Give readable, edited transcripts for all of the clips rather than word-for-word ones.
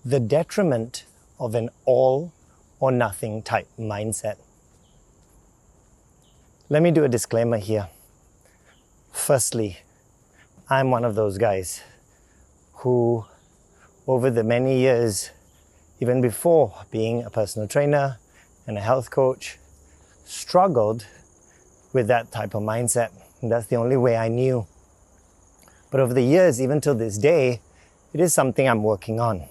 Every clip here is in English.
The detriment of an all or nothing type mindset. Let me do a disclaimer here. Firstly, I'm one of those guys who, over the many years, even before being a personal trainer and a health coach, struggled with that type of mindset. And that's the only way I knew. But over the years, even till this day, it is something I'm working on.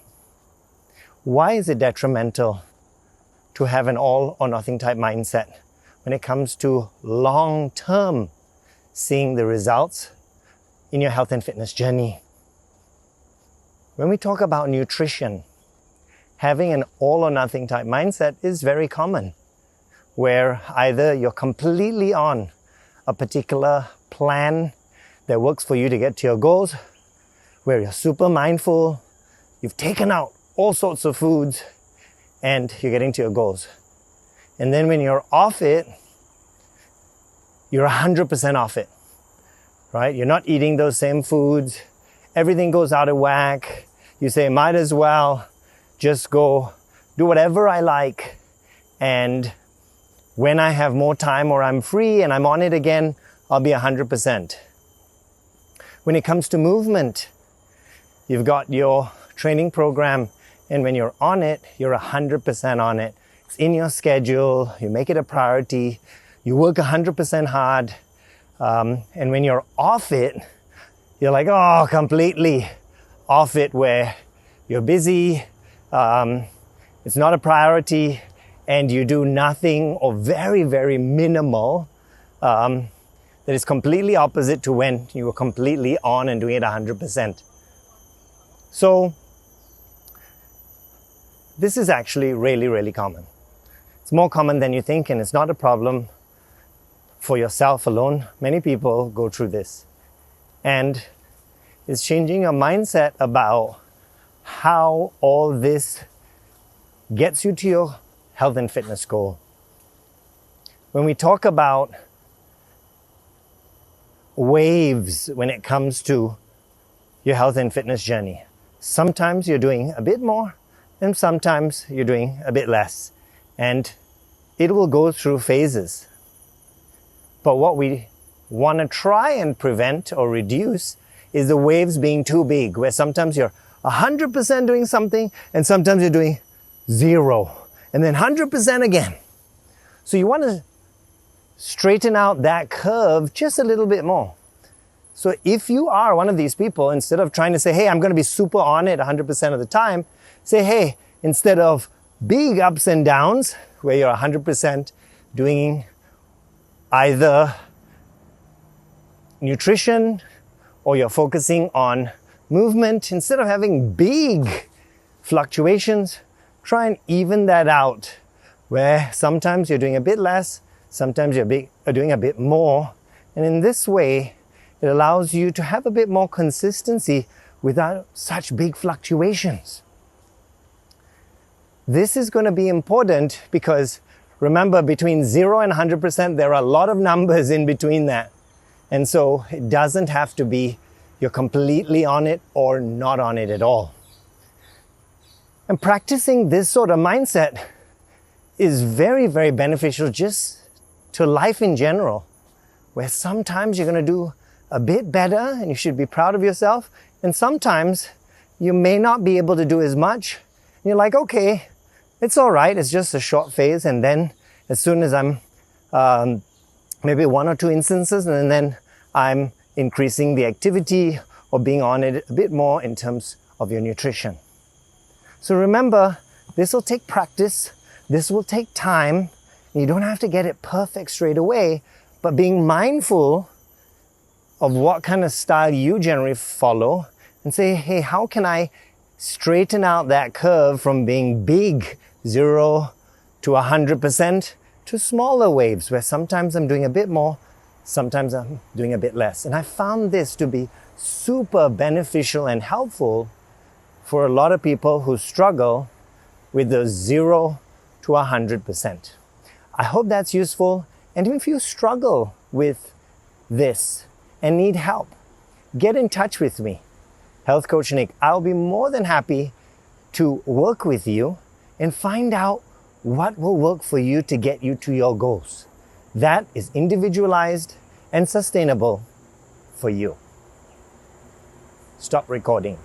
Why is it detrimental to have an all or nothing type mindset when it comes to long-term seeing the results in your health and fitness journey? When we talk about nutrition, having an all or nothing type mindset is very common, where either you're completely on a particular plan that works for you to get to your goals, where you're super mindful, you've taken out all sorts of foods, and you're getting to your goals. And then when you're off it, you're 100% off it, right? You're not eating those same foods. Everything goes out of whack. You say, might as well just go do whatever I like. And when I have more time or I'm free and I'm on it again, I'll be 100%. When it comes to movement, you've got your training program, and when you're on it, you're 100% on it. It's in your schedule, you make it a priority, you work 100% hard, and when you're off it, you're like, oh, completely off it, where you're busy, it's not a priority, and you do nothing or very, very minimal that is completely opposite to when you were completely on and doing it 100%. So this is actually really, really common. It's more common than you think, and it's not a problem for yourself alone. Many people go through this. And it's changing your mindset about how all this gets you to your health and fitness goal. When we talk about waves when it comes to your health and fitness journey, sometimes you're doing a bit more, and sometimes you're doing a bit less. And it will go through phases. But what we want to try and prevent or reduce is the waves being too big, where sometimes you're 100% doing something, and sometimes you're doing 0, and then 100% again. So you want to straighten out that curve just a little bit more. So if you are one of these people, instead of trying to say, hey, I'm going to be super on it 100% of the time, say, hey, instead of big ups and downs, where you're 100% doing either nutrition or you're focusing on movement, instead of having big fluctuations, try and even that out, where sometimes you're doing a bit less, sometimes you're doing a bit more. And in this way, it allows you to have a bit more consistency without such big fluctuations. This is going to be important because, remember, between 0 and 100%, there are a lot of numbers in between that. And so it doesn't have to be you're completely on it or not on it at all. And practicing this sort of mindset is very, very beneficial just to life in general, where sometimes you're going to do a bit better and you should be proud of yourself, and sometimes you may not be able to do as much. And you're like, okay, it's all right, it's just a short phase, and then as soon as I'm maybe 1 or 2 instances, and then I'm increasing the activity or being on it a bit more in terms of your nutrition. So remember, this will take practice, this will take time. You don't have to get it perfect straight away, but being mindful of what kind of style you generally follow and say, hey, how can I straighten out that curve from being big, 0 to 100%, to smaller waves, where sometimes I'm doing a bit more, sometimes I'm doing a bit less. And I found this to be super beneficial and helpful for a lot of people who struggle with the 0 to 100%. I hope that's useful. And if you struggle with this and need help, get in touch with me, Health Coach Nick. I'll be more than happy to work with you and find out what will work for you to get you to your goals. That is individualized and sustainable for you. Stop recording.